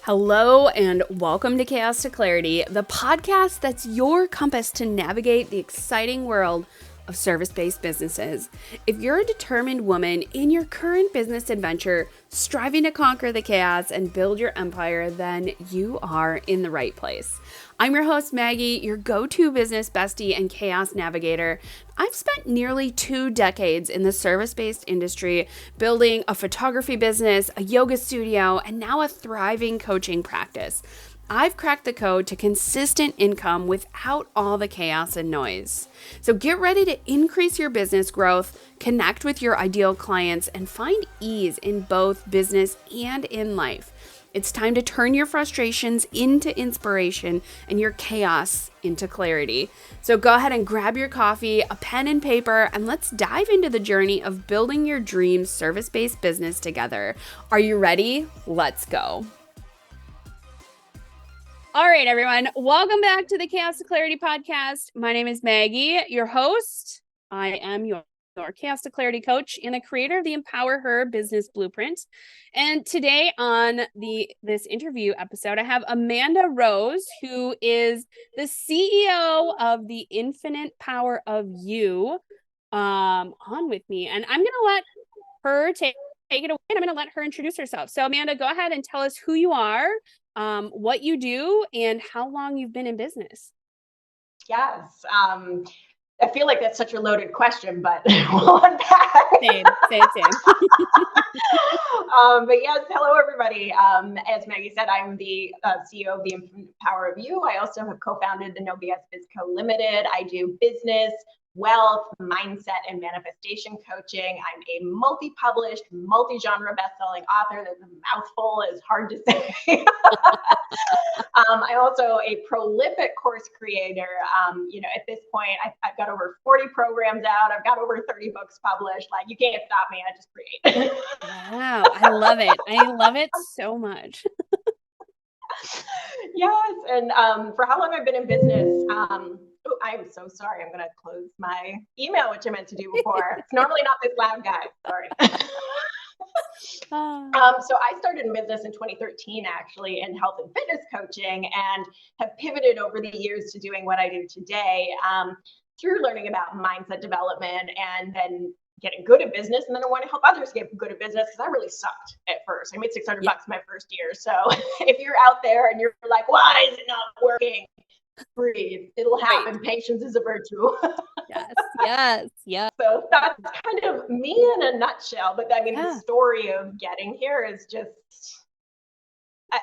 Hello and welcome to Chaos to Clarity, the podcast that's your compass to navigate the exciting world of service-based businesses. If you're a determined woman in your current business adventure, striving to conquer the chaos and build your empire, then you are in the right place. I'm your host, Maggie, your go-to business bestie and chaos navigator. I've spent nearly 2 decades in the service-based industry, building a photography business, a yoga studio, and now a thriving coaching practice. I've cracked the code to consistent income without all the chaos and noise. So get ready to increase your business growth, connect with your ideal clients, and find ease in both business and in life. It's time to turn your frustrations into inspiration and your chaos into clarity. So go ahead and grab your coffee, a pen and paper, and let's dive into the journey of building your dream service-based business together. Are you ready? Let's go. All right, everyone. Welcome back to the Chaos to Clarity podcast. My name is Maggie, your host. I am your Chaos to Clarity coach and the creator of the Empower Her Business Blueprint. And today on this interview episode, I have Amanda Rose, who is the CEO of the Infinite Power of You, on with me. And I'm going to let her take it away, and I'm going to let her introduce herself. So Amanda, go ahead and tell us who you are, what you do, and how long you've been in business. Yes. I feel like that's such a loaded question, but we'll unpack. Same. But yes, hello everybody. As Maggie said, I'm the CEO of the Infinite Power of You. I also have co-founded the No BS Biz Co. Limited. I do business, wealth, mindset, and manifestation coaching. I'm a multi-published, multi-genre best-selling author. That's a mouthful, is hard to say. I'm also a prolific course creator. At this point, I've got over 40 programs out. I've got over 30 books published. Like, you can't stop me. I just create. Wow. I love it. I love it so much. Yes. And for how long I've been in business, I'm so sorry. I'm going to close my email, which I meant to do before. It's normally not this loud, guys. Sorry. So I started in business in 2013, actually, in health and fitness coaching, and have pivoted over the years to doing what I do today through learning about mindset development and then getting good at business. And then I want to help others get good at business because I really sucked at first. I made $600 my first year. So if you're out there and you're like, why is it not working? Breathe. It'll happen. Right. Patience is a virtue. Yes. So that's kind of me in a nutshell. But I mean, the story of getting here is just,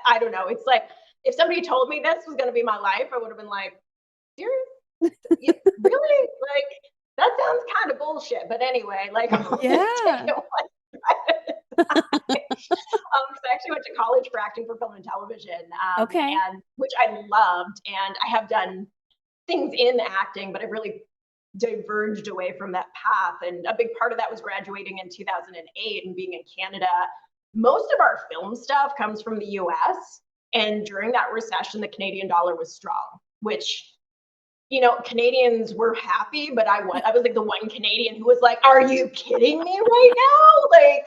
I don't know. It's like, if somebody told me this was going to be my life, I would have been like, really? Like, that sounds kind of bullshit. But anyway, like, I actually went to college for acting for film and television, and which I loved, and I have done things in acting, but I've really diverged away from that path. And a big part of that was graduating in 2008 and being in Canada. Most of our film stuff comes from the US, and during that recession, the Canadian dollar was strong, which, Canadians were happy, but I was like the one Canadian who was like, are you kidding me right now? Like,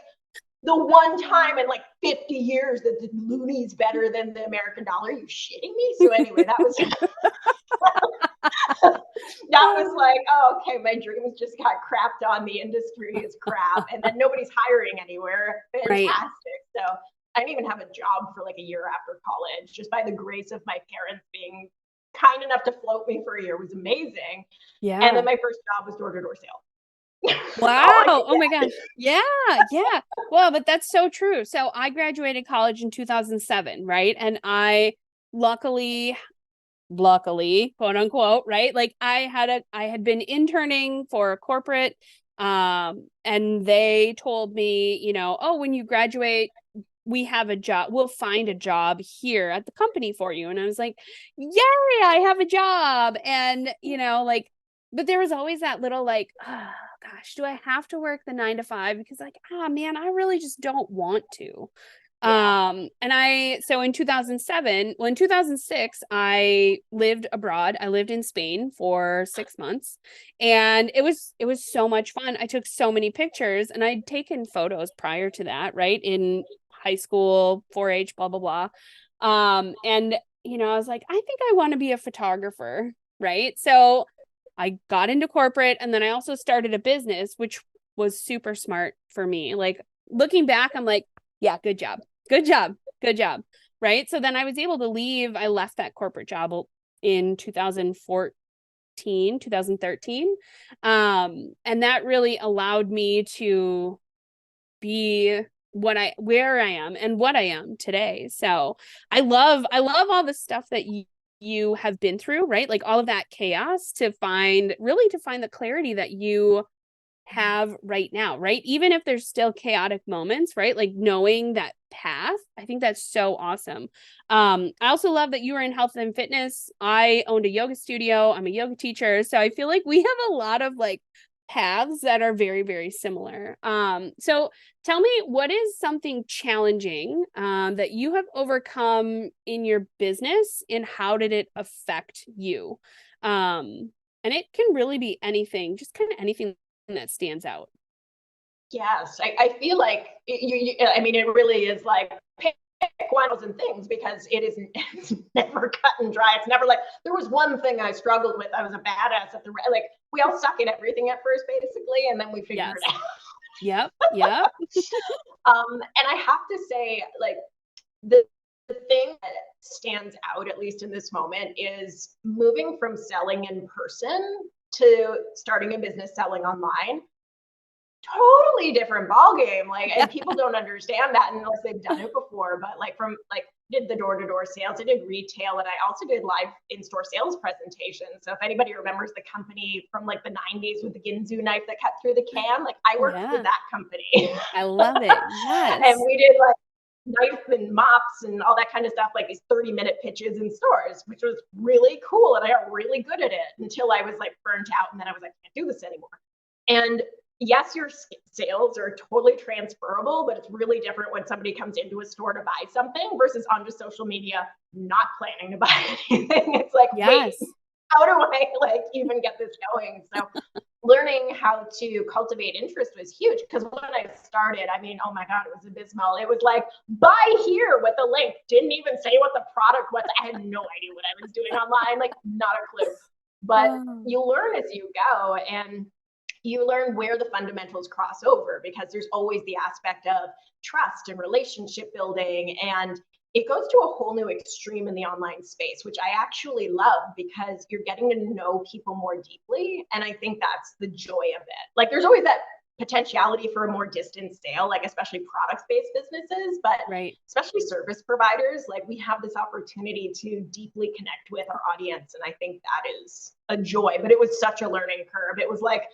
the one time in like 50 years that the loony's better than the American dollar, you shitting me? So anyway, that was like, oh, okay, my dreams just got crapped on. The industry is crap, and then nobody's hiring anywhere. Fantastic. Right. So I didn't even have a job for like a year after college, just by the grace of my parents being kind enough to float me for a year. It was amazing. Yeah. And then my first job was door-to-door sale. Wow. Oh my gosh. Yeah. Well, but that's so true. So I graduated college in 2007, right? And I luckily, quote unquote, right? Like I had been interning for a corporate, and they told me, oh, when you graduate, we have a job. We'll find a job here at the company for you. And I was like, yay, I have a job. And, but there was always that little like, oh, gosh, do I have to work the 9 to 5? Because like, man, I really just don't want to. Yeah. So in 2006, I lived abroad. I lived in Spain for 6 months, and it was so much fun. I took so many pictures, and I'd taken photos prior to that, right? In high school, 4-H, blah, blah, blah. And, I was like, I think I want to be a photographer. Right. So I got into corporate, and then I also started a business, which was super smart for me. Like, looking back, I'm like, yeah, good job. Good job. Good job. Right. So then I was able to leave. I left that corporate job in 2013. And that really allowed me to be where I am and what I am today. So I love all the stuff that you have been through, right? Like all of that chaos to find the clarity that you have right now, right? Even if there's still chaotic moments, right? Like knowing that path, I think that's so awesome. I also love that you were in health and fitness. I owned a yoga studio. I'm a yoga teacher. So I feel like we have a lot of like paths that are very, very similar. So tell me, what is something challenging that you have overcome in your business, and how did it affect you? And it can really be anything, just kind of anything that stands out. Yes, I feel like I mean, it really is like pick one of things, because it's never cut and dry. It's never like there was one thing I struggled with. I was a badass at like we all suck at everything at first, basically, and then we figure it out. Yep. Yep. And I have to say, like the thing that stands out, at least in this moment, is moving from selling in person to starting a business selling online. Totally different ball game. Like, and people don't understand that unless they've done it before. But like did the door-to-door sales, I did retail, and I also did live in-store sales presentations. So if anybody remembers the company from like the 90s with the Ginzu knife that cut through the can, like I worked for that company. I love it. Yes. And we did like knife and mops and all that kind of stuff, like these 30-minute pitches in stores, which was really cool. And I got really good at it until I was like burnt out. And then I was like, I can't do this anymore. And yes, your sales are totally transferable, but it's really different when somebody comes into a store to buy something versus onto social media, not planning to buy anything. It's like, yes. Wait, how do I like even get this going? So learning how to cultivate interest was huge, because when I started, I mean, oh my God, it was abysmal. It was like, buy here with a link. Didn't even say what the product was. I had no idea what I was doing online, like not a clue. But you learn as you go, and you learn where the fundamentals cross over, because there's always the aspect of trust and relationship building. And it goes to a whole new extreme in the online space, which I actually love, because you're getting to know people more deeply. And I think that's the joy of it. Like there's always that potentiality for a more distant sale, like especially product-based businesses, but especially service providers, like we have this opportunity to deeply connect with our audience. And I think that is a joy, but it was such a learning curve. It was like,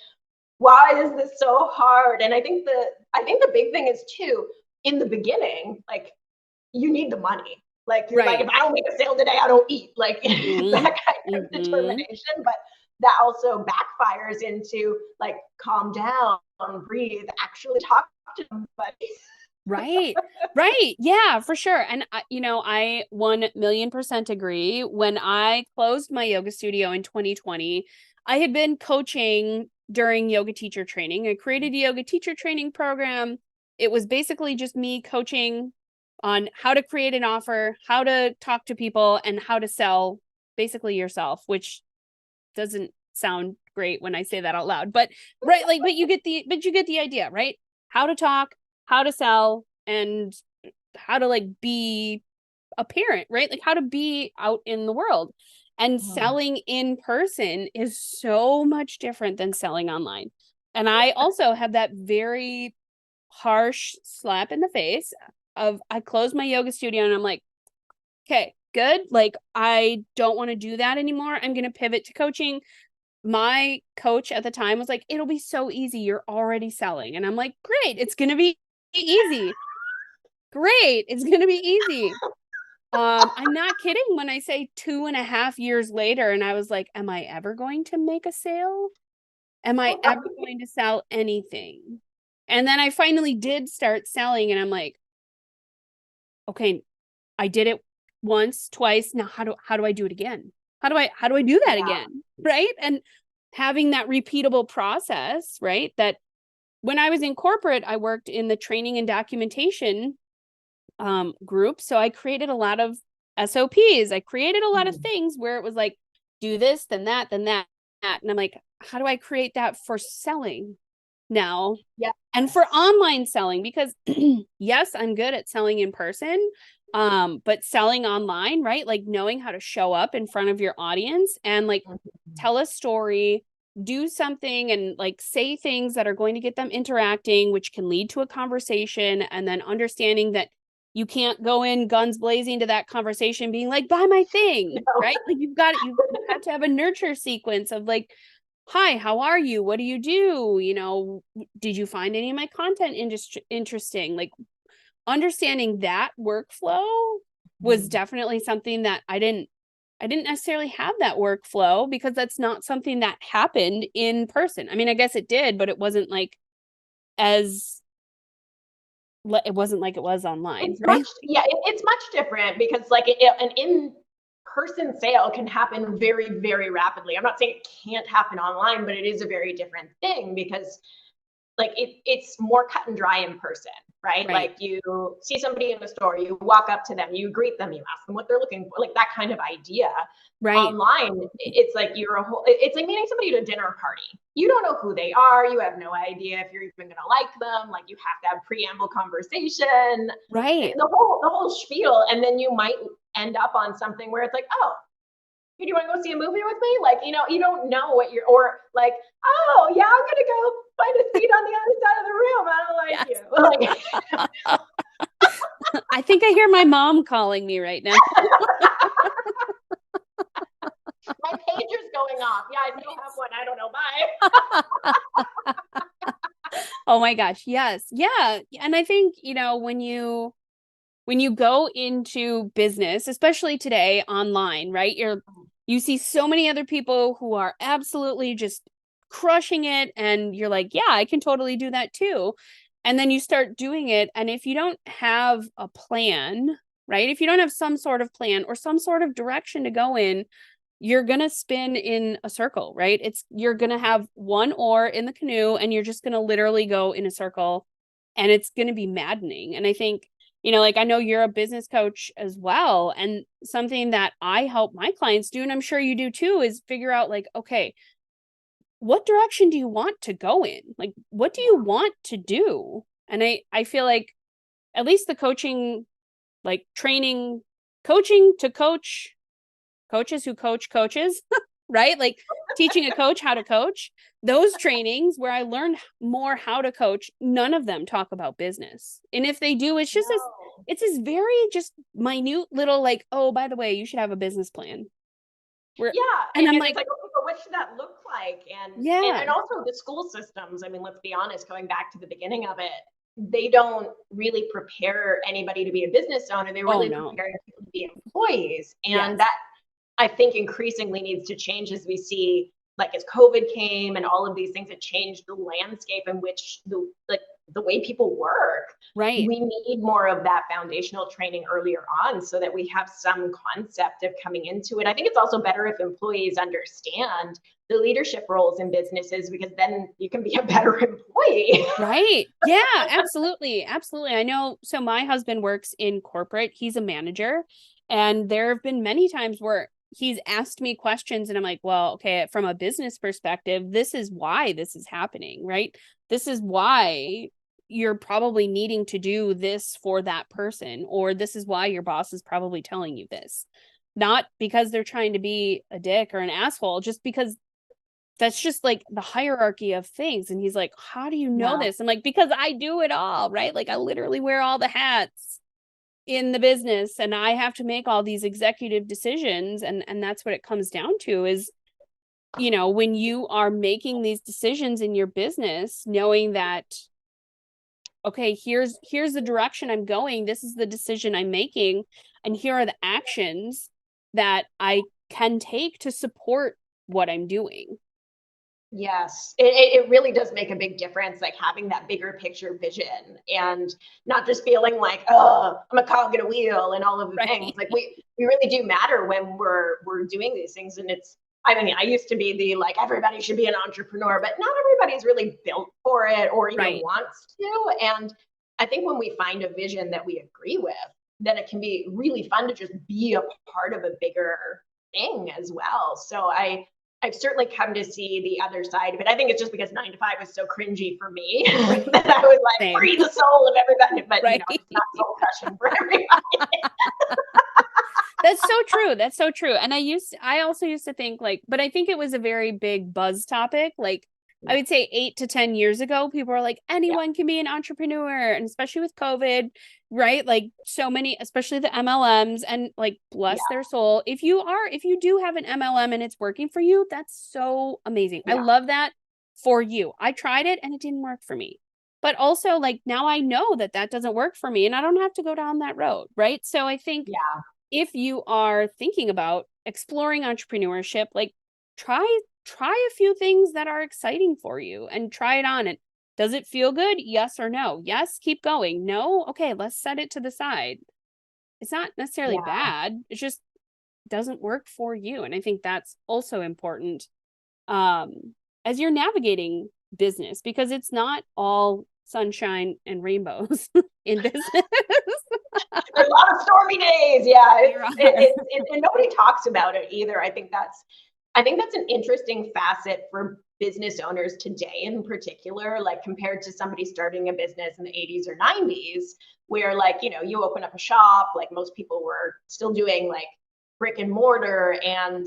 why is this so hard? And I think the big thing is too, in the beginning, like you need the money. Like you're like, if I don't make a sale today, I don't eat. Like that kind of determination. But that also backfires into like, calm down, breathe, actually talk to somebody. Right. Yeah, for sure. And I 1,000,000% agree. When I closed my yoga studio in 2020, I had been coaching during yoga teacher training. I created a yoga teacher training program. It was basically just me coaching on how to create an offer, how to talk to people, and how to sell basically yourself, which doesn't sound great when I say that out loud, but but you get the idea, right? How to talk, how to sell, and how to like be a parent, right? Like how to be out in the world. And selling in person is so much different than selling online. And I also have that very harsh slap in the face of, I closed my yoga studio and I'm like, okay, good. Like, I don't want to do that anymore. I'm going to pivot to coaching. My coach at the time was like, it'll be so easy. You're already selling. And I'm like, great. It's going to be easy. Great. It's going to be easy. I'm not kidding when I say 2.5 years later, and I was like, am I ever going to make a sale? Am I ever going to sell anything? And then I finally did start selling, and I'm like, okay, I did it once, twice. Now how do I do it again? How do I do that again? Right? And having that repeatable process, right? That when I was in corporate, I worked in the training and documentation group. So I created a lot of SOPs. I created a lot of things where it was like, do this, then that, then that. And I'm like, how do I create that for selling now? Yeah. And for online selling, because yes, I'm good at selling in person, but selling online, right? Like knowing how to show up in front of your audience and like tell a story, do something and like say things that are going to get them interacting, which can lead to a conversation, and then understanding that you can't go in guns blazing to that conversation being like, buy my thing, right? Like you have to have a nurture sequence of like, hi, how are you? What do you do? You know, did you find any of my content interesting? Like understanding that workflow was definitely something that I didn't necessarily have that workflow because that's not something that happened in person. I mean, I guess it did, but it wasn't like it wasn't like it was online. It's right? It's much different because like an in-person sale can happen very, very rapidly. I'm not saying it can't happen online, but it is a very different thing because like it's more cut and dry in person, right? Like you see somebody in the store, you walk up to them, you greet them, you ask them what they're looking for, like that kind of idea. Online, it's like it's like meeting somebody at a dinner party. You don't know who they are. You have no idea if you're even gonna like them. Like you have to have preamble conversation, the whole spiel, and then you might end up on something where it's like, oh, do you want to go see a movie with me? Like, you know, you don't know what you're, or like, oh yeah, I'm gonna go find a seat on the other side of the room. I don't like you. I think I hear my mom calling me right now. My pager's going off. Yeah, I still have one. I don't know. Bye. Oh my gosh. Yes. Yeah. And I think, you know, when you go into business, especially today online, right? You see so many other people who are absolutely just crushing it. And you're like, yeah, I can totally do that too. And then you start doing it. And if you don't have a plan, right? If you don't have some sort of plan or some sort of direction to go in, you're going to spin in a circle, right? You're going to have one oar in the canoe and you're just going to literally go in a circle and it's going to be maddening. And I think, you know, like I know you're a business coach as well. And something that I help my clients do, and I'm sure you do too, is figure out like, okay, what direction do you want to go in? Like, what do you want to do? And I feel like at least the coaching, like training, coaching to coach, coaches who coach coaches, right? Like teaching a coach how to coach, those trainings where I learned more how to coach, none of them talk about business. And if they do, it's just it's this very just minute little like, oh, by the way, you should have a business plan. And I'm like, okay, but what should that look like? And also the school systems. I mean, let's be honest, going back to the beginning of it, they don't really prepare anybody to be a business owner. They really prepare people to be employees. And that I think increasingly needs to change as we see, like as COVID came and all of these things that changed the landscape in which the way people work. Right. We need more of that foundational training earlier on so that we have some concept of coming into it. I think it's also better if employees understand the leadership roles in businesses because then you can be a better employee. Right. Yeah, absolutely. Absolutely. I know. So my husband works in corporate. He's a manager. And there have been many times where he's asked me questions and I'm like, well, okay, from a business perspective, this is why this is happening, right? This is why you're probably needing to do this for that person, or this is why your boss is probably telling you this. Not because they're trying to be a dick or an asshole, just because that's just like the hierarchy of things. And he's like, how do you know this? I'm like, because I do it all, right? Like I literally wear all the hats in the business and I have to make all these executive decisions. And that's what it comes down to is, you know, when you are making these decisions in your business, knowing that, okay, here's the direction I'm going. This is the decision I'm making. And here are the actions that I can take to support what I'm doing. Yes, it really does make a big difference, like having that bigger picture vision and not just feeling like, oh, I'm a cog in a wheel and all of the things. Like we really do matter when we're doing these things. And I mean, I used to be the like everybody should be an entrepreneur, but not everybody's really built for it or even wants to. And I think when we find a vision that we agree with, then it can be really fun to just be a part of a bigger thing as well. So I've certainly come to see the other side of it. I think it's just because 9 to 5 was so cringy for me that I was like, Same. free the soul of everybody, but right. it's not soul crushing for everybody. That's so true. That's so true. And I also used to think like, but I think it was a very big buzz topic. Like I would say 8 to 10 years ago, people were like, anyone can be an entrepreneur. And especially with COVID, right? Like so many, especially the MLMs, and like, bless their soul. If you do have an MLM and it's working for you, that's so amazing. I love that for you. I tried it and it didn't work for me. But also like now I know that that doesn't work for me and I don't have to go down that road. Right. So I think if you are thinking about exploring entrepreneurship, like try a few things that are exciting for you and try it on. And does it feel good? Yes or no? Yes, keep going. No? Okay, let's set it to the side. It's not necessarily bad. It just doesn't work for you. And I think that's also important as you're navigating business, because it's not all sunshine and rainbows in business. There's a lot of stormy days. Yeah. And nobody talks about it either. I think that's an interesting facet for business owners today in particular, like compared to somebody starting a business in the 80s or 90s, where like, you open up a shop, like most people were still doing like brick and mortar, and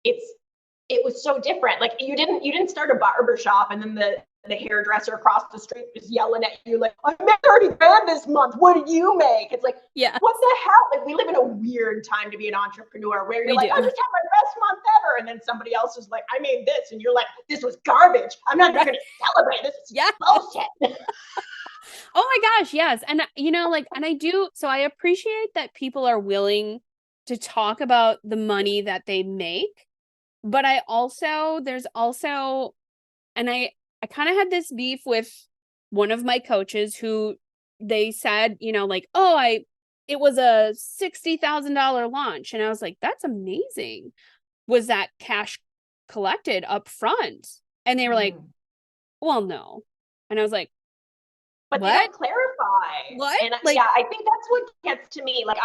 it was so different. Like you didn't start a barber shop and then the hairdresser across the street was yelling at you like, I made 30 grand this month. What did you make? It's like, what the hell? Like we live in a weird time to be an entrepreneur where you're like, I just had my best month ever. And then somebody else is like, I made this. And you're like, this was garbage. I'm not going to celebrate. This is bullshit. Oh my gosh. Yes. And so I appreciate that people are willing to talk about the money that they make. But there's also, and I kind of had this beef with one of my coaches who they said, it was a $60,000 launch. And I was like, that's amazing. Was that cash collected up front? And they were like, well, no. And I was like, but what? They don't clarify. What? And I think that's what gets to me. Like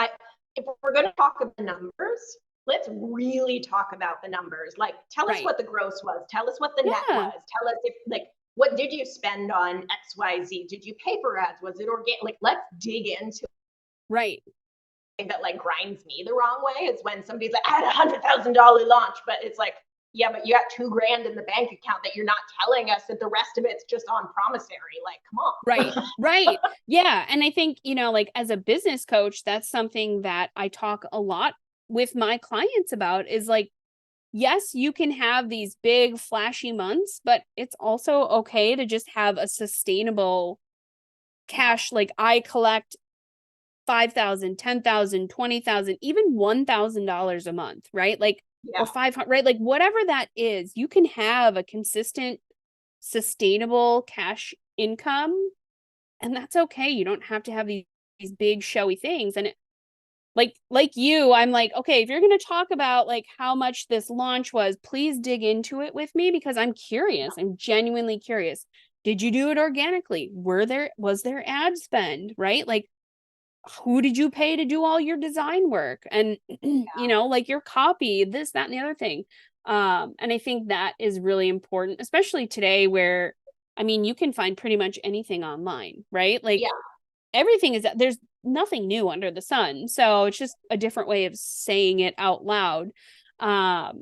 if we're going to talk about the numbers, let's really talk about the numbers. Like, tell us what the gross was. Tell us what the net was. Tell us what did you spend on XYZ? Did you pay for ads? Was it organic? Like, let's dig into it. Right. The thing that like grinds me the wrong way is when somebody's like, I had $100,000 launch, but it's like, yeah, but you got $2,000 in the bank account that you're not telling us that the rest of it's just on promissory. Like, come on. Right. Yeah. And I think, like as a business coach, that's something that I talk a lot with my clients about is like, yes, you can have these big flashy months, but it's also okay to just have a sustainable cash. Like I collect $5,000, $10,000, $20,000, even $1,000 a month, right? Like, or 500, right? Like whatever that is, you can have a consistent, sustainable cash income, and that's okay. You don't have to have these big showy things. And like you, I'm like, okay, if you're going to talk about like how much this launch was, please dig into it with me because I'm curious. I'm genuinely curious. Did you do it organically? Was there ad spend, right? Like who did you pay to do all your design work and like your copy, this, that, and the other thing. And I think that is really important, especially today where, you can find pretty much anything online, right? Like everything there's nothing new under the sun. So it's just a different way of saying it out loud. And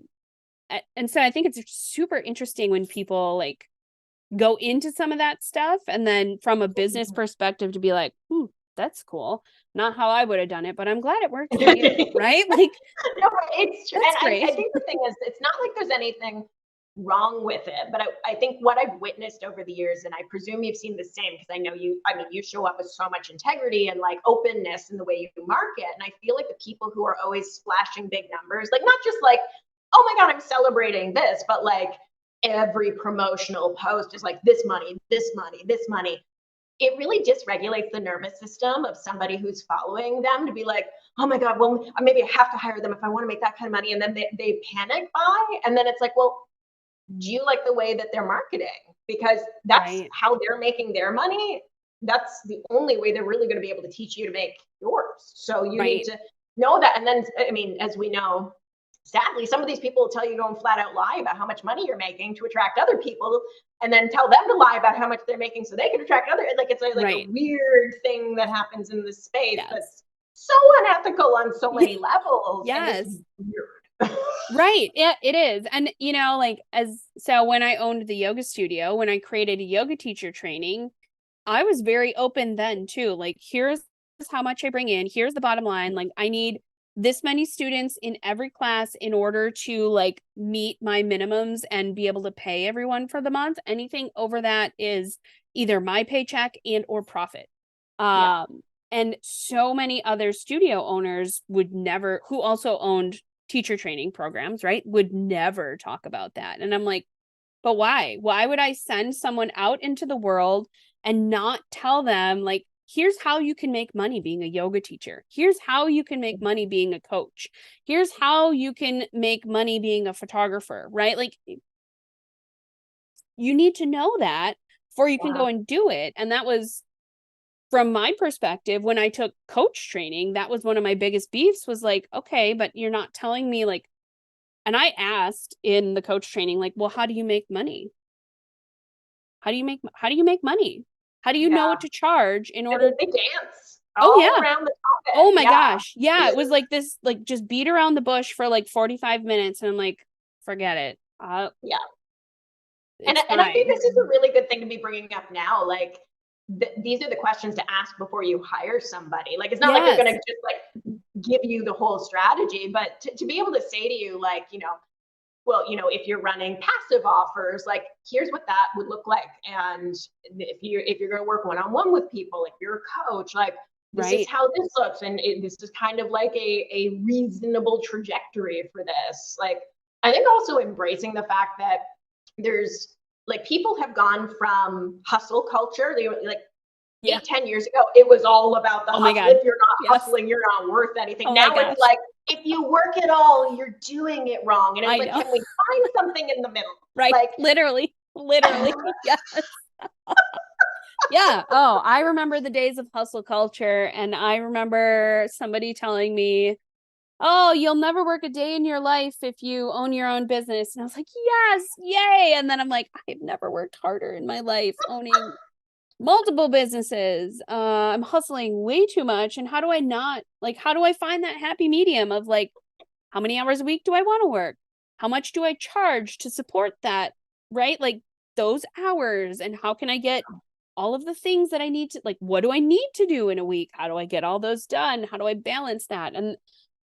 so I think it's super interesting when people like go into some of that stuff. And then from a business perspective to be like, that's cool. Not how I would have done it, but I'm glad it worked for you, right? Like, no, it's true. And I think the thing is, it's not like there's anything wrong with it, but I think what I've witnessed over the years, and I presume you've seen the same, because I know you show up with so much integrity and like openness in the way you market. And I feel like the people who are always splashing big numbers, like not just like, oh my God, I'm celebrating this, but like every promotional post is like this money, this money, this money. It really dysregulates the nervous system of somebody who's following them to be like, oh my God, well, maybe I have to hire them if I want to make that kind of money. And then they panic buy. And then it's like, well, do you like the way that they're marketing? Because that's how they're making their money. that's the only way they're really going to be able to teach you to make yours. So you need Right. to know that. And then, I mean, as we know, sadly, some of these people will tell you, go and flat out lie about how much money you're making to attract other people, and then tell them to lie about how much they're making so they can attract other. Like it's like Right. a weird thing that happens in this space Yes. that's so unethical on so many levels. Yes. And it's weird. Right. Yeah, it is. And like so when I owned the yoga studio, when I created a yoga teacher training, I was very open then too. Like, here's how much I bring in. Here's the bottom line. Like, I need this many students in every class in order to like meet my minimums and be able to pay everyone for the month. Anything over that is either my paycheck and or profit. Yeah. And so many other studio owners would never, who also owned teacher training programs, right, would never talk about that. And I'm like, but why? Why would I send someone out into the world and not tell them, like, here's how you can make money being a yoga teacher. Here's how you can make money being a coach. Here's how you can make money being a photographer, right? Like, you need to know that before you can go and do it. And that was, from my perspective, when I took coach training, that was one of my biggest beefs, was like, okay, but you're not telling me, like, and I asked in the coach training, like, well, how do you make money? How do you make money? How do you know what to charge in order? They dance around the topic. Oh my gosh. Yeah. It was like this, like, just beat around the bush for like 45 minutes. And I'm like, forget it. Yeah. And I think this is a really good thing to be bringing up now. Like, these are the questions to ask before you hire somebody. Like, it's not like they're going to just like give you the whole strategy, but to be able to say to you, like, well, if you're running passive offers, like, here's what that would look like. And if you're going to work one-on-one with people, if you're a coach, like, this is how this looks. And this is kind of like a reasonable trajectory for this. Like, I think also embracing the fact that there's, like, people have gone from hustle culture. They were like, 10 years ago, it was all about the hustle. If you're not hustling, you're not worth anything. Now it's like, if you work at all, you're doing it wrong. And it's like, can we find something in the middle? Right. Like, literally. Yes. Yeah. Oh, I remember the days of hustle culture. And I remember somebody telling me, oh, you'll never work a day in your life if you own your own business. And I was like, yes, yay. And then I'm like, I've never worked harder in my life owning multiple businesses. I'm hustling way too much. And how do I find that happy medium of, like, how many hours a week do I want to work? How much do I charge to support that? Right? Like, those hours, and how can I get all of the things that I need to, like, what do I need to do in a week? How do I get all those done? How do I balance that?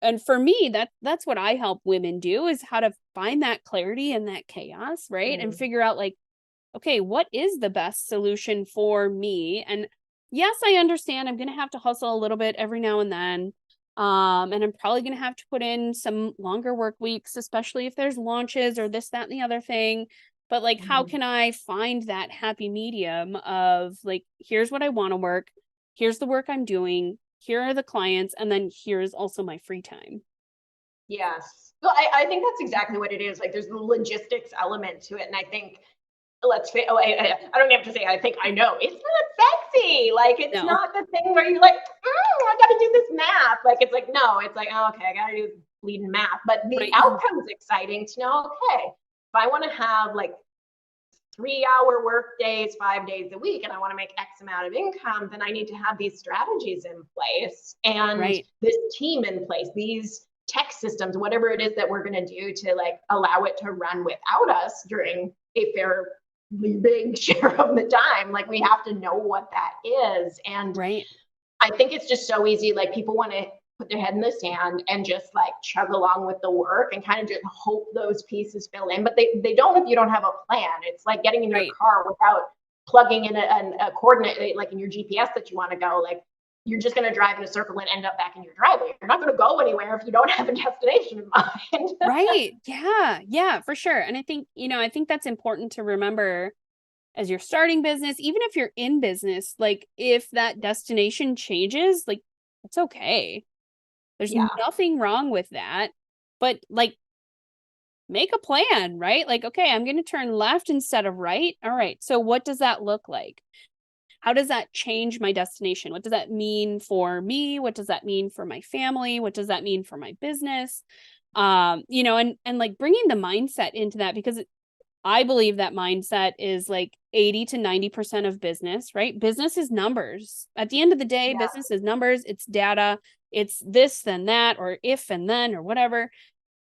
And for me, that's what I help women do, is how to find that clarity in that chaos, right? And figure out, like, okay, what is the best solution for me? And yes, I understand I'm going to have to hustle a little bit every now and then. And I'm probably going to have to put in some longer work weeks, especially if there's launches or this, that, and the other thing. But, like, how can I find that happy medium of, like, here's what I want to work. Here's the work I'm doing. Here are the clients. And then here's also my free time. Yes. Well, I think that's exactly what it is. Like, there's the logistics element to it. And I think, I don't have to say, I think I know, it's not sexy. Like, it's not the thing where you're like, I got to do this math. Like, it's like, no, it's like, oh, okay, I got to do bleeding math. But the outcome's exciting to know, okay, if I want to have like 3-hour work days, 5 days a week, and I want to make X amount of income, then I need to have these strategies in place and this team in place, these tech systems, whatever it is that we're going to do to, like, allow it to run without us during a fairly big share of the time. Like, we have to know what that is. And I think it's just so easy. Like, people want to put their head in the sand and just, like, chug along with the work and kind of just hope those pieces fill in. But they don't if you don't have a plan. It's like getting in your car without plugging in a coordinate, like in your GPS that you want to go. Like, you're just going to drive in a circle and end up back in your driveway. You're not going to go anywhere if you don't have a destination in mind. Right. Yeah. Yeah, for sure. And I think that's important to remember as you're starting business, even if you're in business, like, if that destination changes, like, it's okay. There's nothing wrong with that. But, like, make a plan, right? Like, okay, I'm going to turn left instead of right. All right. So what does that look like? how does that change my destination? What does that mean for me? What does that mean for my family? What does that mean for my business? You know, and like bringing the mindset into that, because I believe that mindset is like 80 to 90% of business, right? Business is numbers. At the end of the day, business is numbers, it's data, it's this, then that, or if and then, or whatever.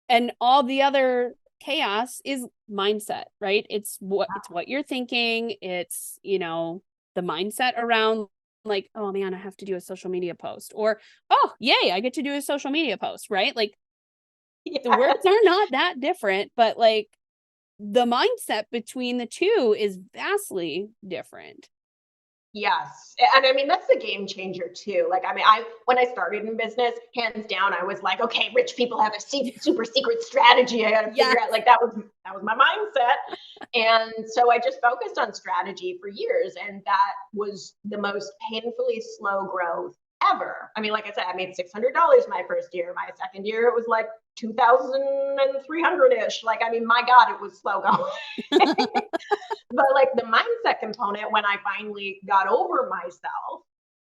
And all the other chaos is mindset, right? It's what you're thinking. It's, you know, the mindset around like, oh man, I have to do a social media post, or, oh, yay, I get to do a social media post, right? Like the words are not that different, but like the mindset between the two is vastly different. Yes. And I mean, that's the game changer too. Like, I mean, when I started in business, hands down, I was like, okay, rich people have a super secret strategy. I got to figure out, like, that was my mindset. And so I just focused on strategy for years. And that was the most painfully slow growth ever. I mean, like I said, I made $600 my first year. My second year, it was like 2,300-ish. Like, I mean, my God, it was slow going. But like the mindset component, when I finally got over myself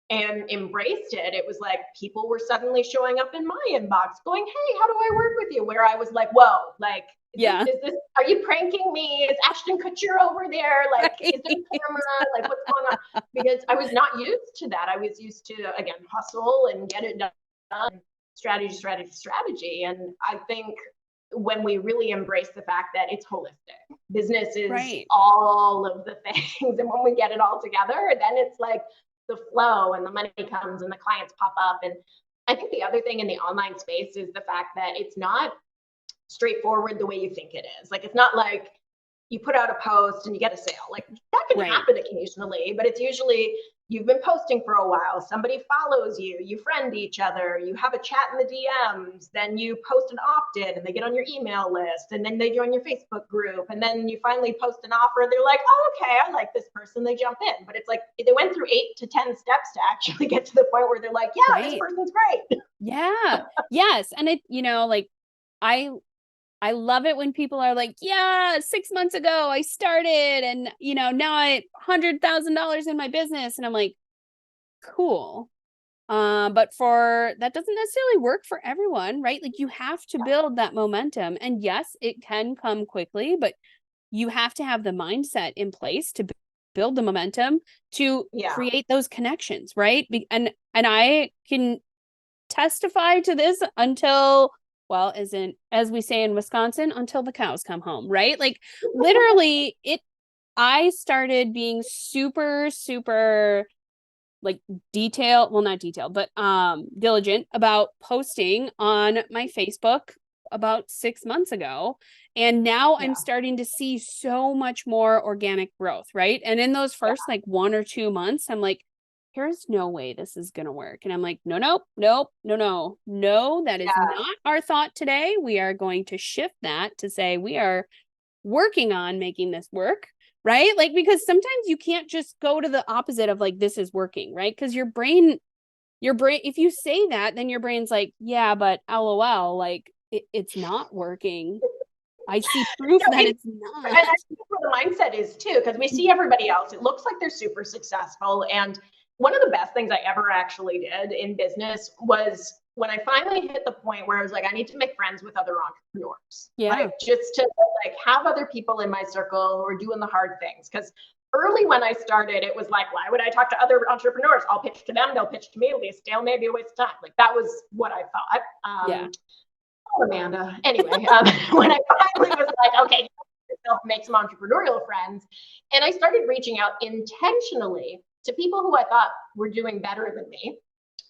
and embraced it, it was like people were suddenly showing up in my inbox going, hey, how do I work with you? Where I was like, whoa, like, is this, are you pranking me? Is Ashton Kutcher over there? Like, is there a camera? Like, what's going on? Because I was not used to that. I was used to, again, hustle and get it done, strategy. And I think when we really embrace the fact that it's holistic, business is all of the things. And when we get it all together, then it's like the flow and the money comes and the clients pop up. And I think the other thing in the online space is the fact that it's not straightforward the way you think it is. Like, it's not like you put out a post and you get a sale. Like, that can happen occasionally, but it's usually you've been posting for a while, somebody follows you, you friend each other, you have a chat in the DMs, then you post an opt-in and they get on your email list, and then they join your Facebook group, and then you finally post an offer, they're like, oh, okay, I like this person, they jump in. But it's like they went through 8 to 10 steps to actually get to the point where they're like, yeah, this person's great. Yeah. Yes. And it, you know, like I love it when people are like, yeah, 6 months ago I started and, you know, now I $100,000 in my business. And I'm like, cool. But that doesn't necessarily work for everyone, right? Like you have to build that momentum. And yes, it can come quickly, but you have to have the mindset in place to build the momentum to create those connections, right? And I can testify to this until, well, as we say in Wisconsin, until the cows come home, right? Like literally I started being super, super like not detailed, but diligent about posting on my Facebook about 6 months ago. And now I'm starting to see so much more organic growth, right? And in those first like 1 or 2 months, I'm like, there's no way this is going to work. And I'm like, no, that is not our thought today. We are going to shift that to say we are working on making this work, right? Like, because sometimes you can't just go to the opposite of like, this is working, right? Because your brain, if you say that, then your brain's like, yeah, but LOL, like it's not working. I see proof that it's not. And I think what the mindset is too, because we see everybody else. It looks like they're super successful. And one of the best things I ever actually did in business was when I finally hit the point where I was like, I need to make friends with other entrepreneurs. Like, just to like have other people in my circle who are doing the hard things. Because early when I started, it was like, why would I talk to other entrepreneurs? I'll pitch to them, they'll pitch to me, it'll be a stale, maybe a waste of time. Like, that was what I thought. Oh, Amanda. Anyway, when I finally was like, okay, make some entrepreneurial friends, and I started reaching out intentionally to people who I thought were doing better than me,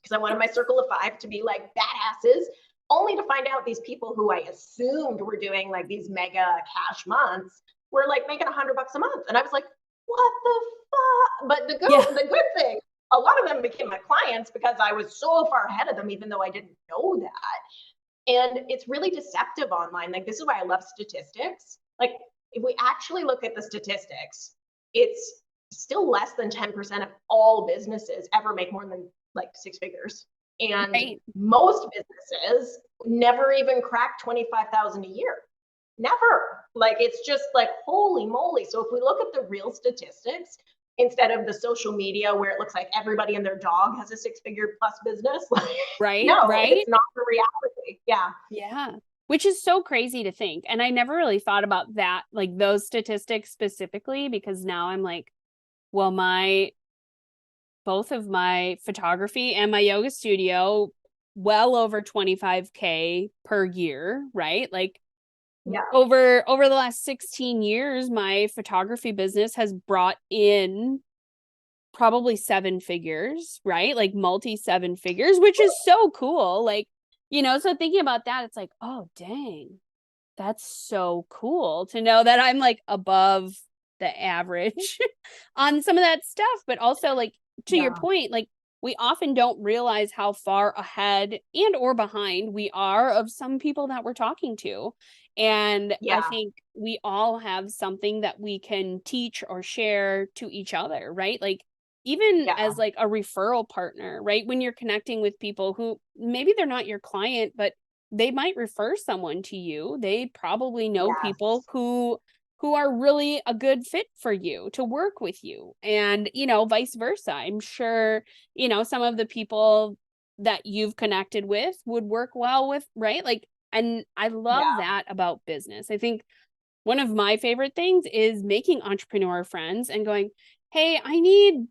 because I wanted my circle of 5 to be like badasses, only to find out these people who I assumed were doing like these mega cash months were like making $100 a month. And I was like, what the fuck? But the good thing, a lot of them became my clients because I was so far ahead of them, even though I didn't know that. And it's really deceptive online. Like, this is why I love statistics. Like, if we actually look at the statistics, it's still less than 10% of all businesses ever make more than like 6 figures. And most businesses never even crack 25,000 a year. Never. Like, it's just like, holy moly. So if we look at the real statistics, instead of the social media where it looks like everybody and their dog has a 6-figure plus business. Right. No, Right. it's not the reality. Yeah. Yeah. Which is so crazy to think. And I never really thought about that, like those statistics specifically, because now I'm like, well, both of my photography and my yoga studio, well over 25K per year, right? Like Yeah. over the last 16 years, my photography business has brought in probably 7 figures, right? Like multi 7 figures, which is so cool. Like, so thinking about that, it's like, oh, dang, that's so cool to know that I'm like above the average on some of that stuff. But also, like, to your point, like, we often don't realize how far ahead and or behind we are of some people that we're talking to. And I think we all have something that we can teach or share to each other, right? Like, even as like a referral partner, right? When you're connecting with people who maybe they're not your client, but they might refer someone to you. They probably know people who are really a good fit for you to work with you, and vice versa. I'm sure some of the people that you've connected with would work well with, right? Like, and I love that about business. I think one of my favorite things is making entrepreneur friends and going, hey, I need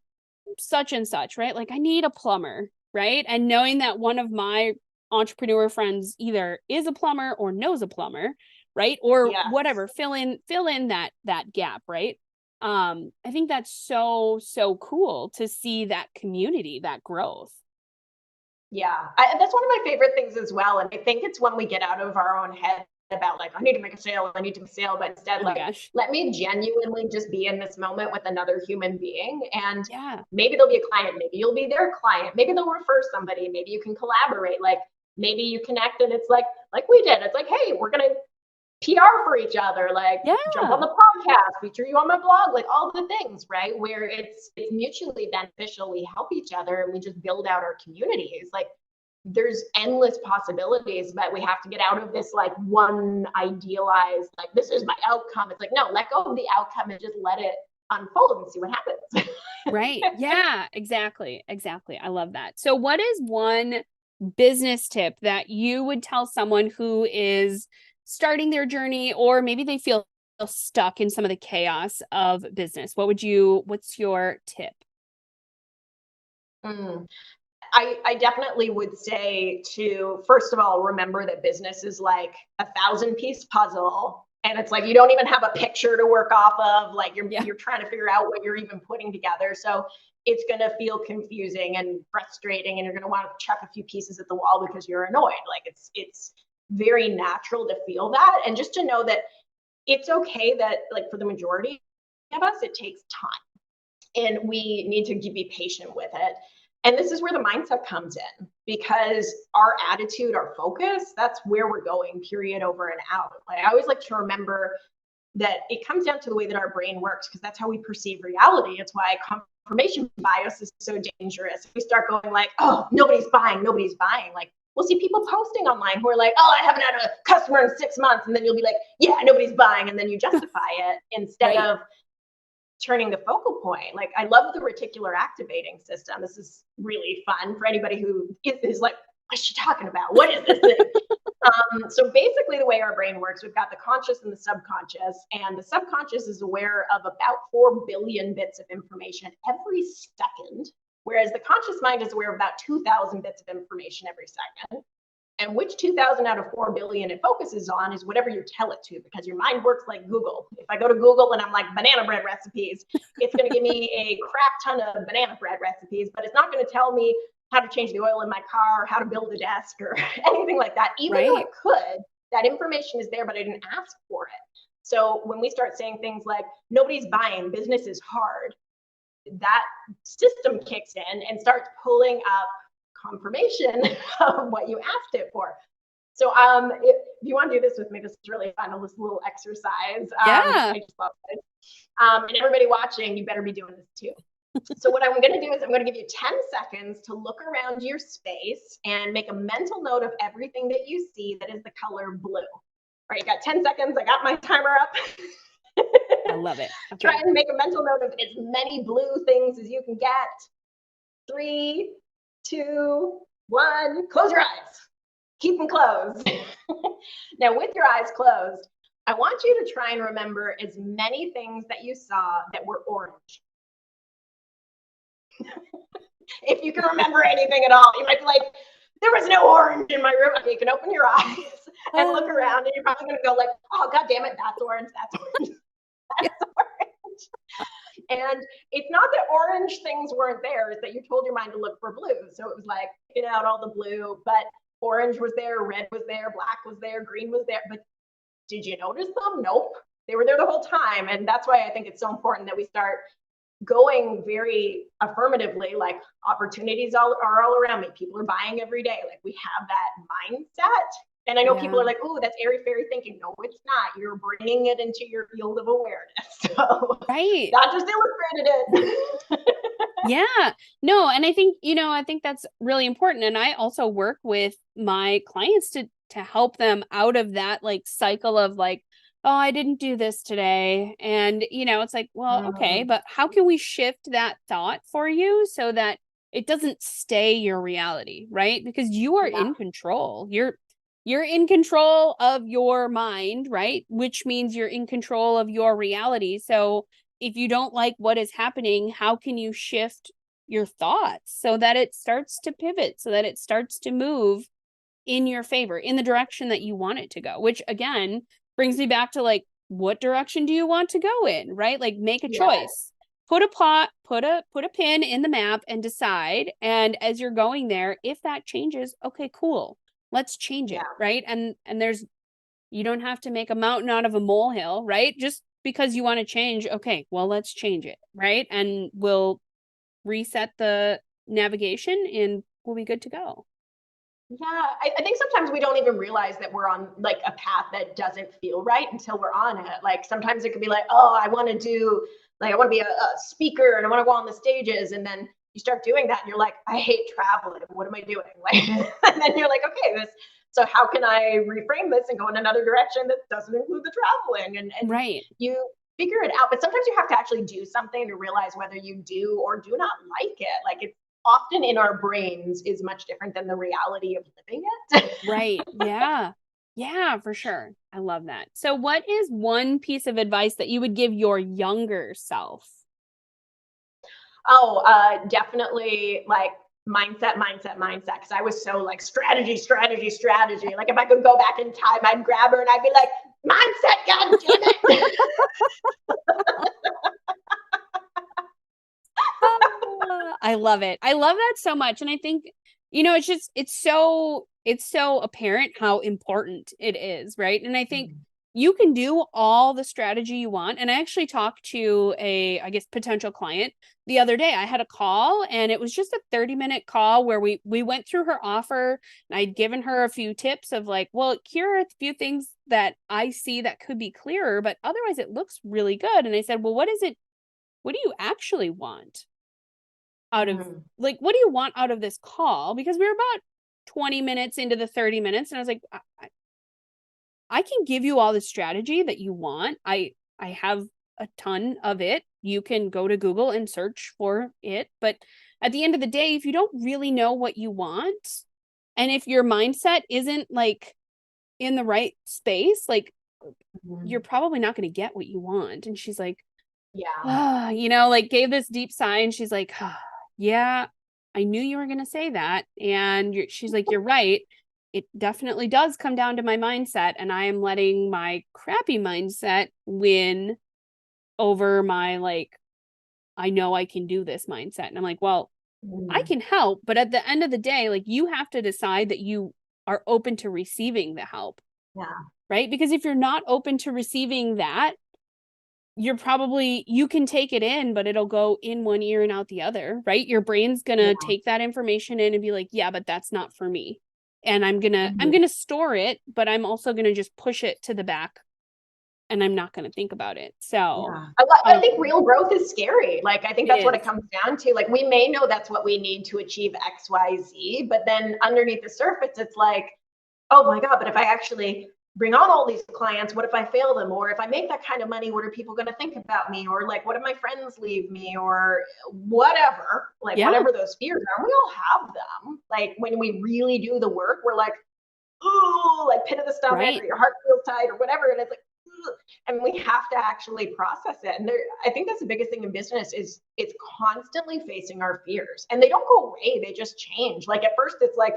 such and such, right? Like, I need a plumber, right? And knowing that one of my entrepreneur friends either is a plumber or knows a plumber, right? Or whatever, fill in that gap, right? I think that's so cool to see that community, that growth. Yeah, that's one of my favorite things as well. And I think it's when we get out of our own head about like, I need to make a sale, I need to make a sale, but instead, let me genuinely just be in this moment with another human being. And maybe they'll be a client, maybe you'll be their client, maybe they'll refer somebody, maybe you can collaborate, like maybe you connect and it's like we did. It's like, hey, we're gonna PR for each other, like jump on the podcast, feature you on my blog, like all the things, right? Where it's mutually beneficial. We help each other and we just build out our communities. Like there's endless possibilities, but we have to get out of this like one idealized, like this is my outcome. It's like, no, let go of the outcome and just let it unfold and see what happens. Right. Yeah, exactly. I love that. So what is one business tip that you would tell someone who is starting their journey, or maybe they feel stuck in some of the chaos of business? What's your tip? I definitely would say to, first of all, remember that business is like a 1,000-piece puzzle. And it's like, you don't even have a picture to work off of. Like you're trying to figure out what you're even putting together. So it's going to feel confusing and frustrating. And you're going to want to chuck a few pieces at the wall because you're annoyed. Like it's very natural to feel that. And just to know that it's okay that like for the majority of us, it takes time and we need to be patient with it. And this is where the mindset comes in, because our attitude, our focus, that's where we're going, period, over and out. Like, I always like to remember that it comes down to the way that our brain works, because that's how we perceive reality. It's why confirmation bias is so dangerous. We start going like, oh, nobody's buying. Like, we'll see people posting online who are like, oh, I haven't had a customer in 6 months. And then you'll be like, yeah, nobody's buying. And then you justify it instead of turning the focal point. Like, I love the reticular activating system. This is really fun for anybody who is like, what's she talking about? What is this thing? So basically the way our brain works, we've got the conscious and the subconscious, and the subconscious is aware of about 4 billion bits of information every second, whereas the conscious mind is aware of about 2,000 bits of information every second. And which 2,000 out of 4 billion it focuses on is whatever you tell it to, because your mind works like Google. If I go to Google and I'm like banana bread recipes, it's going to give me a crap ton of banana bread recipes, but it's not going to tell me how to change the oil in my car, how to build a desk, or anything like that. Even though it could, that information is there, but I didn't ask for it. So when we start saying things like, nobody's buying, business is hard, that system kicks in and starts pulling up confirmation of what you asked it for. So if you want to do this with me, this is really fun, this little exercise. I just love it. And everybody watching, you better be doing this too. So what I'm going to do is I'm going to give you 10 seconds to look around your space and make a mental note of everything that you see that is the color blue. All right, you got 10 seconds. I got my timer up. I love it. Okay. Try and make a mental note of as many blue things as you can get. 3, 2, 1, close your eyes. Keep them closed. Now, with your eyes closed, I want you to try and remember as many things that you saw that were orange. If you can remember anything at all, you might be like, there was no orange in my room. Okay, you can open your eyes and look around, and you're probably going to go like, oh, God damn it, that's orange, that's orange, that's orange. And it's not that orange things weren't there, it's that you told your mind to look for blue. So it was like, picking out all the blue, but orange was there, red was there, black was there, green was there. But did you notice them? Nope. They were there the whole time. And that's why I think it's so important that we start going very affirmatively, like opportunities are all around me. People are buying every day. Like we have that mindset. And I know people are like, oh, that's airy fairy thinking. No, it's not. You're bringing it into your field of awareness. So right. That just illustrated it. Yeah. No, and I think, I think that's really important. And I also work with my clients to help them out of that like cycle of like, oh, I didn't do this today. And, it's like, well, okay, but how can we shift that thought for you so that it doesn't stay your reality, right? Because you are in control. You're in control of your mind, right? Which means you're in control of your reality. So if you don't like what is happening, how can you shift your thoughts so that it starts to pivot, so that it starts to move in your favor, in the direction that you want it to go, which again brings me back to like, what direction do you want to go in, right? Like make a choice, put a pin in the map and decide. And as you're going there, if that changes, okay, cool. Let's change it. Right. And you don't have to make a mountain out of a molehill, right? Just because you want to change. Okay, well, let's change it. Right. And we'll reset the navigation and we'll be good to go. Yeah, I think sometimes we don't even realize that we're on like a path that doesn't feel right until we're on it. Like sometimes it could be like, oh, I want to be a speaker and I want to go on the stages. And then you start doing that and you're like, I hate traveling. What am I doing? Like, and then you're like, okay, so how can I reframe this and go in another direction that doesn't include the traveling? And right. You figure it out. But sometimes you have to actually do something to realize whether you do or do not like it. Like it's often in our brains is much different than the reality of living it. Right. Yeah. Yeah, for sure. I love that. So what is one piece of advice that you would give your younger self? Oh, definitely like mindset. Cause I was so like strategy. Like if I could go back in time, I'd grab her and I'd be like, mindset, God damn it. I love it. I love that so much. And I think, it's so apparent how important it is. Right. And I think you can do all the strategy you want. And I actually talked to I guess, potential client the other day. I had a call and it was just a 30-minute call where we went through her offer and I'd given her a few tips of like, well, here are a few things that I see that could be clearer, but otherwise it looks really good. And I said, well, what do you actually want out of like, what do you want out of this call? Because we were about 20 minutes into the 30 minutes. And I was like, I can give you all the strategy that you want. I have a ton of it. You can go to Google and search for it. But at the end of the day, if you don't really know what you want, and if your mindset isn't like in the right space, like you're probably not going to get what you want. And she's like, like gave this deep sigh. And she's like, yeah, I knew you were going to say that. And she's like, you're right. It definitely does come down to my mindset. And I am letting my crappy mindset win over my, like, I know I can do this mindset. And I'm like, well, I can help. But at the end of the day, like you have to decide that you are open to receiving the help. Yeah. Right. Because if you're not open to receiving that, you can take it in, but it'll go in one ear and out the other, right? Your brain's going to take that information in and be like, yeah, but that's not for me. And I'm going to store it, but I'm also going to just push it to the back and I'm not going to think about it. So I think real growth is scary. Like, I think that's what it comes down to. Like, we may know that's what we need to achieve X, Y, Z, but then underneath the surface, it's like, oh my God, but if I actually bring on all these clients, what if I fail them? Or if I make that kind of money, what are people going to think about me? Or like, what if my friends leave me? Or whatever, like whatever those fears are, we all have them. Like when we really do the work, we're like, ooh, like pit of the stomach, or your heart feels tight, or whatever. And it's like, ugh. And we have to actually process it. And I think that's the biggest thing in business is it's constantly facing our fears, and they don't go away. They just change. Like at first it's like,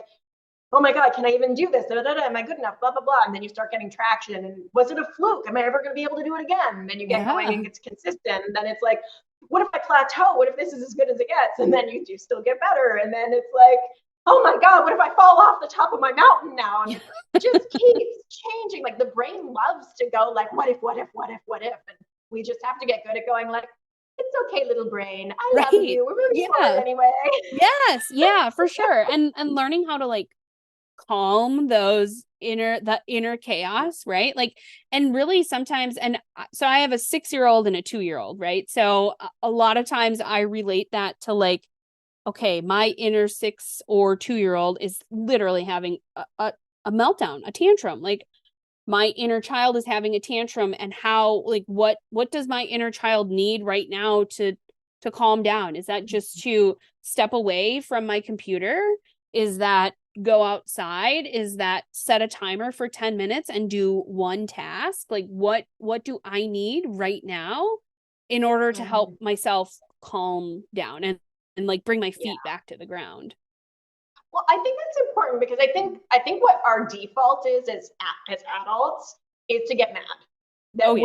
oh my God, can I even do this? Da, da, da, am I good enough? Blah, blah, blah. And then you start getting traction. And was it a fluke? Am I ever going to be able to do it again? And then you get going and it's consistent. And then it's like, what if I plateau? What if this is as good as it gets? And then you do still get better. And then it's like, oh my God, what if I fall off the top of my mountain now? And it just keeps changing. Like the brain loves to go like, what if, what if, what if, what if? And we just have to get good at going like, it's okay, little brain. I love you. We're moving forward anyway. Yes. Yeah, for sure. And learning how to like calm that inner chaos, right? Like, and really sometimes, and so I have a 6-year-old and a 2-year-old, right? So a lot of times I relate that to like, okay, my inner 6 or 2-year-old is literally having a meltdown, a tantrum. Like my inner child is having a tantrum, and how, like, what does my inner child need right now to calm down? Is that just to step away from my computer? Is that go outside? Is that set a timer for 10 minutes and do one task? Like what do I need right now in order to help myself calm down and like bring my feet back to the ground? Well, I think that's important because I think what our default is as adults is to get mad that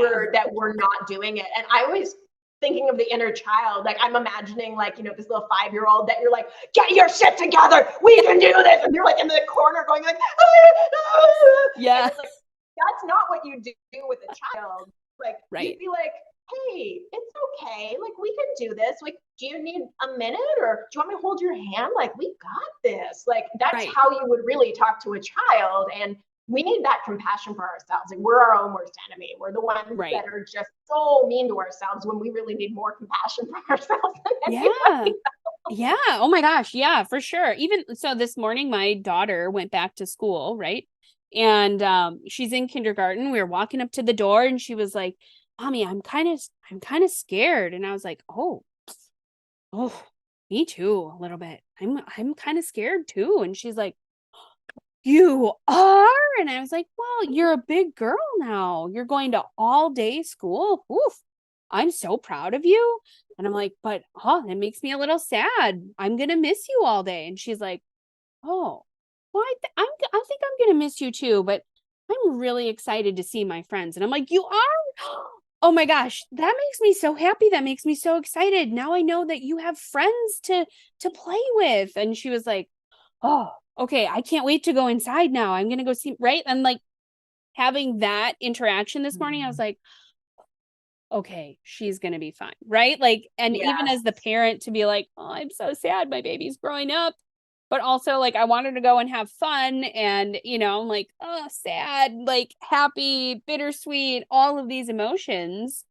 we're not doing it. And I always thinking of the inner child, like I'm imagining like, you know, this little 5-year-old that you're like, get your shit together, we can do this. And you're like in the corner going like, yeah. Like, that's not what you do with a child. Like you'd be like, hey, it's okay. Like we can do this. Like, do you need a minute or do you want me to hold your hand? Like we got this. Like that's how you would really talk to a child. And we need that compassion for ourselves. Like we're our own worst enemy. We're the ones that are just so mean to ourselves when we really need more compassion for ourselves. Yeah. Oh my gosh. Yeah, for sure. Even so this morning, my daughter went back to school, right? And she's in kindergarten. We were walking up to the door and she was like, Mommy, I'm kind of scared. And I was like, oh, me too, a little bit. I'm kind of scared too. And she's like, you are? And I was like, well, you're a big girl now. You're going to all day school. Oof. I'm so proud of you. And I'm like, but that makes me a little sad. I'm going to miss you all day. And she's like, oh, well, I think I'm going to miss you too, but I'm really excited to see my friends. And I'm like, you are? Oh my gosh, that makes me so happy. That makes me so excited. Now I know that you have friends to play with. And she was like, oh, okay, I can't wait to go inside now. I'm going to go see, right? And like having that interaction this morning, I was like, okay, she's going to be fine. Right. Like, and even as the parent to be like, oh, I'm so sad my baby's growing up, but also like, I want her to go and have fun. And, you know, I'm like, oh, sad, like happy, bittersweet, all of these emotions.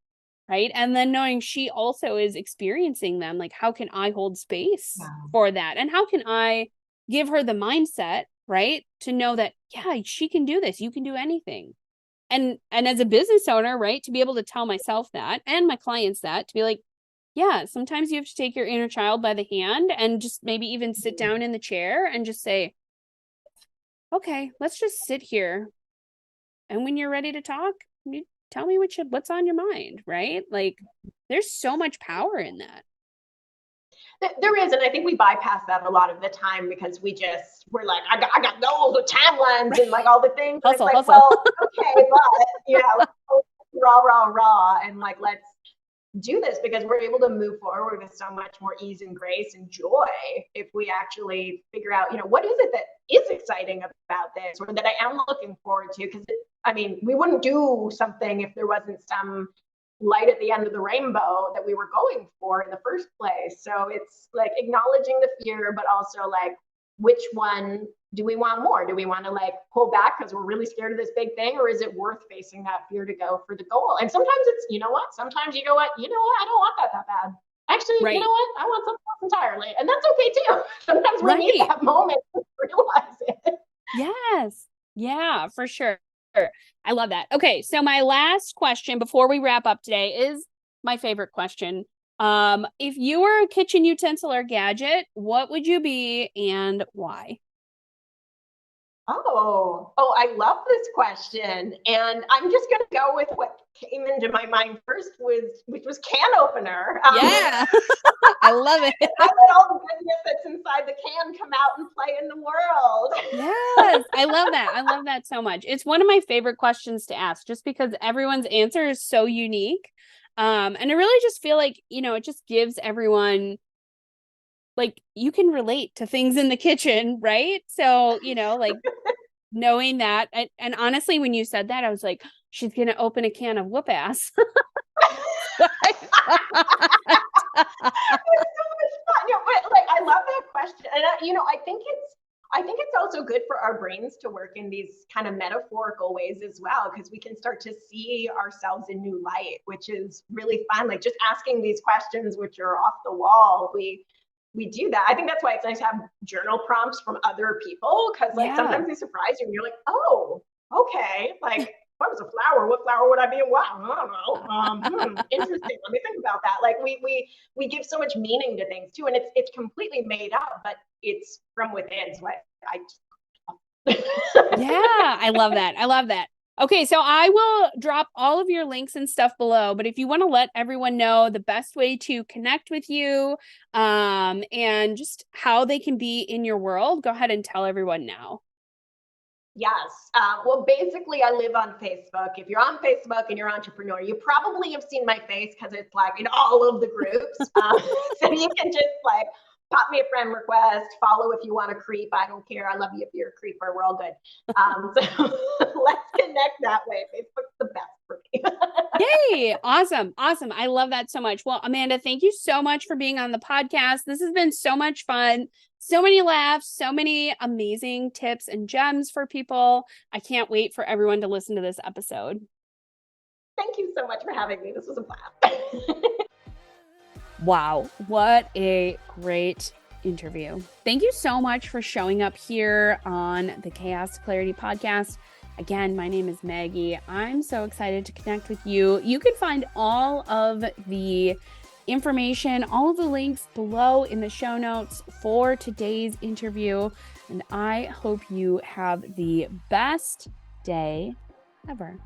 Right. And then knowing she also is experiencing them, like, how can I hold space for that? And how can I give her the mindset, right, to know that, yeah, she can do this. You can do anything. And as a business owner, right, to be able to tell myself that and my clients that, to be like, yeah, sometimes you have to take your inner child by the hand and just maybe even sit down in the chair and just say, okay, let's just sit here. And when you're ready to talk, you tell me what's on your mind, right? Like there's so much power in that. There is, and I think we bypass that a lot of the time because we're like, I got goals with timelines and like all the things. Hustle, it's like, hustle. well, okay, but raw, and like let's do this because we're able to move forward with so much more ease and grace and joy if we actually figure out, you know, what is it that is exciting about this or that I am looking forward to? Because I mean, we wouldn't do something if there wasn't some light at the end of the rainbow that we were going for in the first place. So it's like acknowledging the fear, but also like, which one do we want more? Do we want to like pull back because we're really scared of this big thing? Or is it worth facing that fear to go for the goal? And sometimes it's, you know what? Sometimes you go, I don't want that bad. Actually, you know what? I want something else entirely. And that's okay too. Sometimes we need that moment to realize it. Yes. Yeah, for sure. I love that. Okay. So my last question before we wrap up today is my favorite question. If you were a kitchen utensil or gadget, what would you be and why? I love this question. And I'm just going to go with what came into my mind first, which was can opener. Yeah, I love it. I let all the goodness that's inside the can come out and play in the world. Yes, I love that. I love that so much. It's one of my favorite questions to ask just because everyone's answer is so unique. And I really just feel like, it just gives everyone like you can relate to things in the kitchen, right? So, like knowing that. And honestly, when you said that, I was like, she's going to open a can of whoop ass. It's so much fun. But like I love that question. And I think it's also good for our brains to work in these kind of metaphorical ways as well, because we can start to see ourselves in new light, which is really fun. Like just asking these questions, which are off the wall, we do that. I think that's why it's nice to have journal prompts from other people, because like sometimes they surprise you and you're like, oh, okay. Like if I was a flower, what flower would I be? And wow, I don't know. Interesting. Let me think about that. Like we give so much meaning to things too, and it's completely made up, but it's from within. So Yeah, I love that. I love that. Okay, so I will drop all of your links and stuff below, but if you want to let everyone know the best way to connect with you, and just how they can be in your world, go ahead and tell everyone now. Yes. Well, basically, I live on Facebook. If you're on Facebook and you're an entrepreneur, you probably have seen my face because it's like in all of the groups. So you can just like pop me a friend request, follow if you want to creep. I don't care. I love you if you're a creeper. We're all good. So let's connect that way. Facebook's the best for me. Yay. Awesome. Awesome. I love that so much. Well, Amanda, thank you so much for being on the podcast. This has been so much fun. So many laughs, so many amazing tips and gems for people. I can't wait for everyone to listen to this episode. Thank you so much for having me. This was a blast. Wow, what a great interview. Thank you so much for showing up here on the Chaos to Clarity podcast. Again, my name is Maggie. I'm so excited to connect with you. You can find all of the information, all of the links below in the show notes for today's interview. And I hope you have the best day ever.